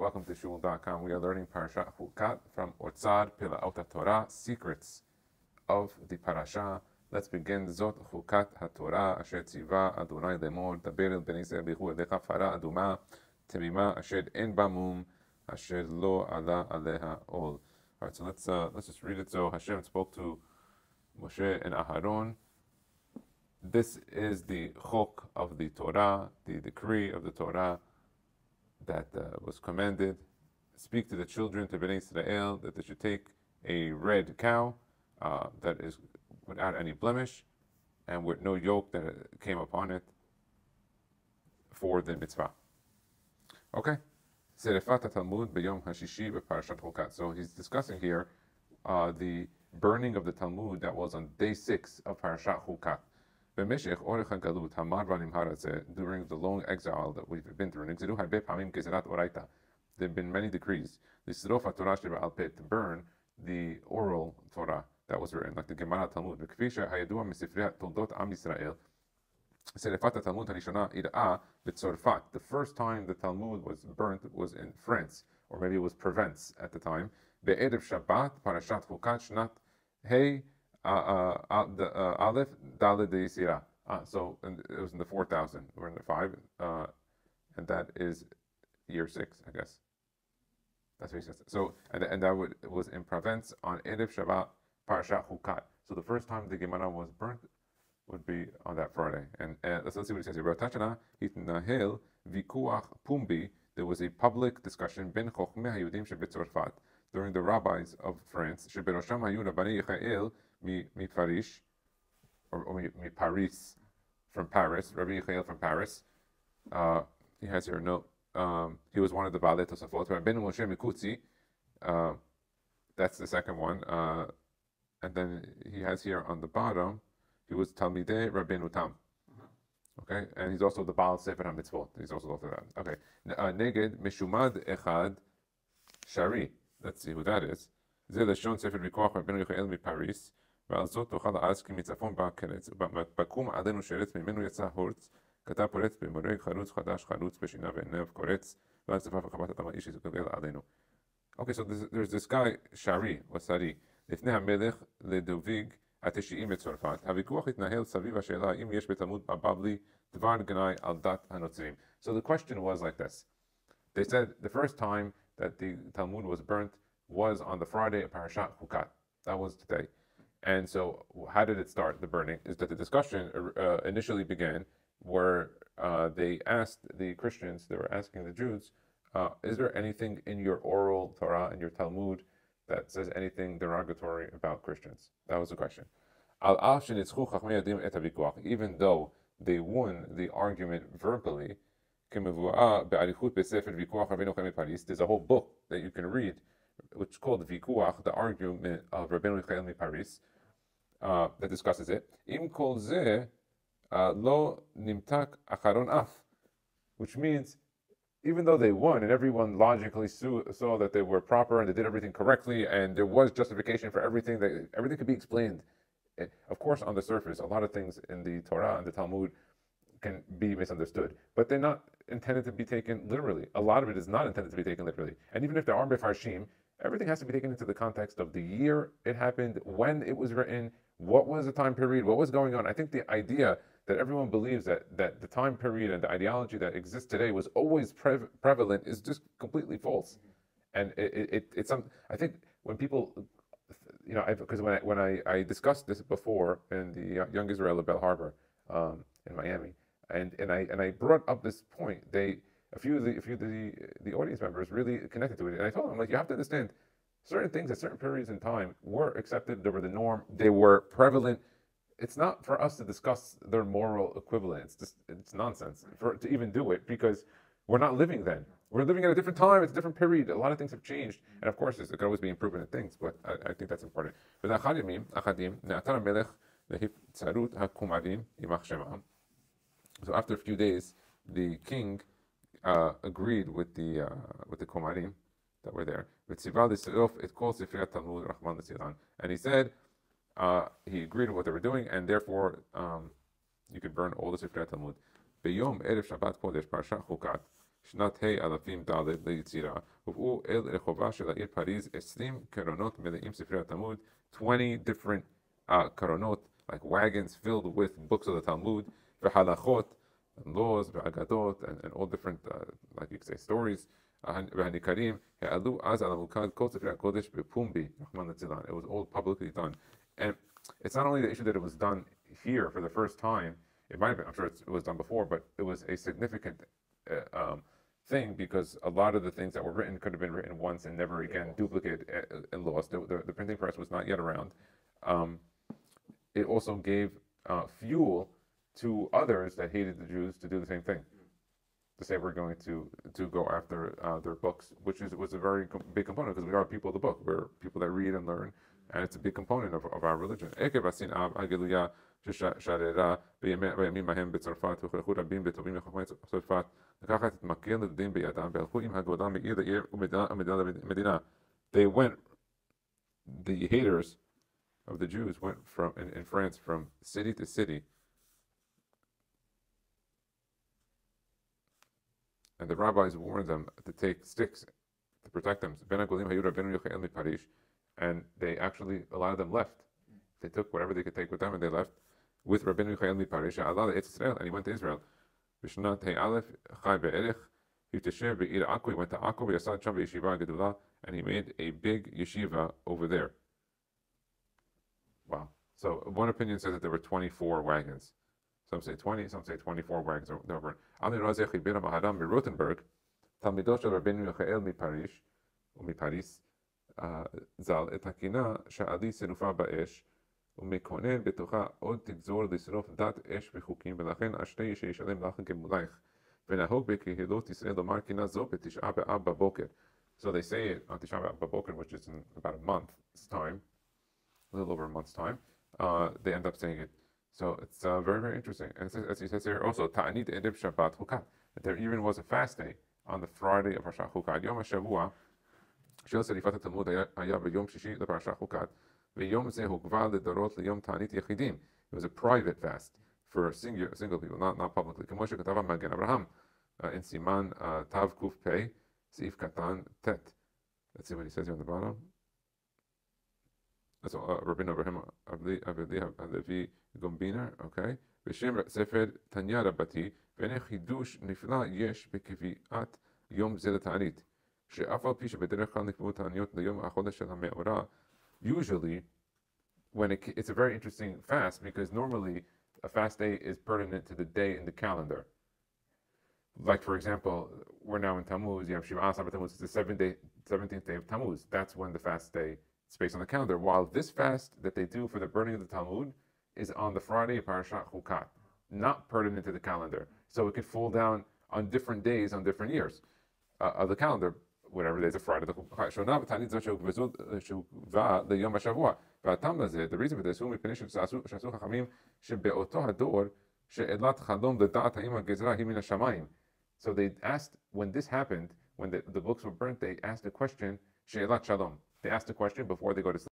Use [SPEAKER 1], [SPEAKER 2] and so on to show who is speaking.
[SPEAKER 1] welcome to shul.com. We are learning Parashat Chukat from Otzar Pilaot HaTorah, Secrets of the Parasha. Let's begin. Zot Chukat HaTorah, Asher Tziva Adonai Lemor, Daber el Bnei Yisrael Bichu Elecha Fara Aduma, Temima Asher En Bamum, Asher Lo Ala Aleha Ol. All right, so let's just read it. So Hashem spoke to Moshe and Aharon. This is the chok of the Torah, the decree of the Torah that was commanded. Speak to the children, to Bnei Israel, that they should take a red cow that is without any blemish and with no yoke that came upon it for the mitzvah. Okay. Serefat Talmud b'yom hashishi b'parashat Chukat. So he's discussing here the burning of the Talmud that was on day 6 of Parashat Chukat. During the long exile that we've been through, there have been many decrees to burn the oral Torah that was written, like the Gemara Talmud. The first time the Talmud was burnt was in France, or maybe it was Provence at the time. Be'erev Shabbat, Parashat Chukat, Shnat Hey Aleph Daled Yisira. So it was in the 4000. We're in the 5, and that is year 6, I guess. That's what he says. So and that was in Provence on Erev Shabbat Parashat Chukat. So the first time the Gemara was burnt would be on that Friday. And let's see what he says here. Tachana hitnahel vikuach pumbi. There was a public discussion ben chochmei hayudim shebetzorfat during the rabbis of France. Sheberosham hayu Rabbani Yechael mi Paris, or mi Paris, from Paris. Rabbi Yechael from Paris. He has here a note. He was one of the Baalei Tosafot. Ben Moshe Mikutzi. That's the second one. And then he has here on the bottom, he was Talmidei Rabbeinu Tam. Okay, and he's also the Baal Sefer HaMitzvot. He's also after that. Okay, Neged Meshumad Echad Shari. Let's see who that is. Ze Lashon Sefer Vikoach Rabbeinu Yechael mi Paris. ועל זאת תוכל הארץ כי מצפון בא קרץ, בקום עלינו שרץ ממנו יצא הורץ, כתב פורץ במורג חרוץ חדש חרוץ בשינה ועיניו קורץ, ועל צפה וחבת אדמה איש יזוגל עלינו. Okay, so there's this guy, Shari, or Sari, לפני המלך לדוביג התשיעים בצרפת. הוויכוח התנהל סביב השאלה אם יש בתלמוד הבבלי דבר גנאי על דת הנוצרים. So the question was like this. They said the first time that the Talmud was burnt was on the Friday of Parashat Chukat. That was today. And so how did it start, the burning? Is that the discussion initially began where they asked the Christians, they were asking the Jews, is there anything in your oral Torah, in your Talmud, that says anything derogatory about Christians? That was the question. Even though they won the argument verbally, there's a whole book that you can read, which is called Vikuach, the argument of Rabbeinu Yechael mi Paris, that discusses it. Im kol ze lo nimtak acharon af, which means even though they won and everyone logically saw that they were proper and they did everything correctly and there was justification for everything, that everything could be explained. Of course, on the surface, a lot of things in the Torah and the Talmud can be misunderstood, but they're not intended to be taken literally. A lot of it is not intended to be taken literally. And even if there are mefarshim, everything has to be taken into the context of the year it happened, when it was written, what was the time period, what was going on. I think the idea that everyone believes that the time period and the ideology that exists today was always prevalent is just completely false. And it's I think when people, because when I discussed this before in the Young Israel at Bell Harbor in Miami, and I brought up this point, a few of the audience members really connected to it, and I told them, like, you have to understand, certain things at certain periods in time were accepted, they were the norm, they were prevalent. It's not for us to discuss their moral equivalent. It's nonsense to even do it, because we're not living then. We're living at a different time, it's a different period. A lot of things have changed, and of course, it can always be improvement in things, but I think that's important. So after a few days, the king agreed with the Kumarim that were there. And he said he agreed with what they were doing, and therefore you could burn all the Sifrei Talmud. Beyom Erev Shabbat Kodesh Parashat Chukat שנת ה-1000 ד' ליצירה, הובאו אל רחובה של העיר פריז 20 קרונות מלאים ספרי התלמוד, 20 different קרונות, like wagons filled with books of the Talmud, והלכות, and laws, והאגדות, and all different, like you could say, stories, והניכרים, העלו אז על המוקד כל ספרי הקודש בפומבי, רחמנא ליצלן. It was all publicly done. And it's not only the issue that it was done here for the first time, it might have been, I'm sure it was done before, but it was a significant thing because a lot of the things that were written could have been written once and never again duplicated and lost. The printing press was not yet around. It also gave fuel to others that hated the Jews to do the same thing. To say we're going to go after their books, which was a very big component because we are people of the book. We're people that read and learn, and it's a big component of our religion. ששררה בימים ההם בצרפת, הוכרחו רבים וטובים מחכמי צרפת לקחת את מקל לדין בידם והלכו עם הגולה מעיר לעיר ומדינה למדינה. They went, the haters of the Jews went from in France from city to city, and the rabbis warned them to take sticks to protect them. And they actually, a lot of them left. They took whatever they could take with them and they left with Rabbeinu Michael Miparish, Allah Israel, and he went to Israel. Bishnat Hey Chai Be'erich, Yutasher Be'ir Akko, he went to Akko, Yasad Sham Yeshiva Gedula, and he made a big yeshiva over there. Wow. So one opinion says that there were 24 wagons. Some say 20, some say 24 wagons over. Ali Razech Ibira Maharam Rothenburg, Talmidosh Rabbeinu Michael Miparis, Zal et Hakina, Sha'ali Serufa Ba'esh, ומקונן בתוכה עוד תגזור לשרוף דת אש וחוקים ולכן אשרי שישלם לך גמולייך ונהוג בקהילות ישראל לומר קינה זו בתשעה באב בבוקר. So they say it on תשעה באב בבוקר, which is in about a month's time, a little over a month's time. They end up saying it. So it's very, very interesting. And as he says here also, ta'anit edib Shabbat Chukat. There even was a fast day on the Friday of Parshat Chukat. יום השבוע של שריפת התלמוד היה ביום שישי לפרשת חוקת. It was a private fast for single people, not publicly. In Siman Tav Kuf Pei, Seif Katan Tet. Let's see what he says here on the bottom. That's Rabbeinu Abraham Alevi Gombiner, okay. B'Shem Sefer Tanya Rabbati, V'nei Chidush Nifla Yesh B'Kvi'at Yom Zeh L'Ta'anit. שאף על פי שבדרך כלל נקבעו תעניות ליום החודש של המאורע. Usually, when it's a very interesting fast because normally a fast day is pertinent to the day in the calendar. Like for example, we're now in Tammuz. You have Shiva Asar Tammuz. It's the 17th day of Tammuz. That's when the fast day is based on the calendar. While this fast that they do for the burning of the Talmud is on the Friday of Parashat Chukat, not pertinent to the calendar. So it could fall down on different days on different years of the calendar. Whatever days of Friday. The reason for this, so they asked, when this happened, when the books were burnt, they asked a question, they asked a question before they go to sleep.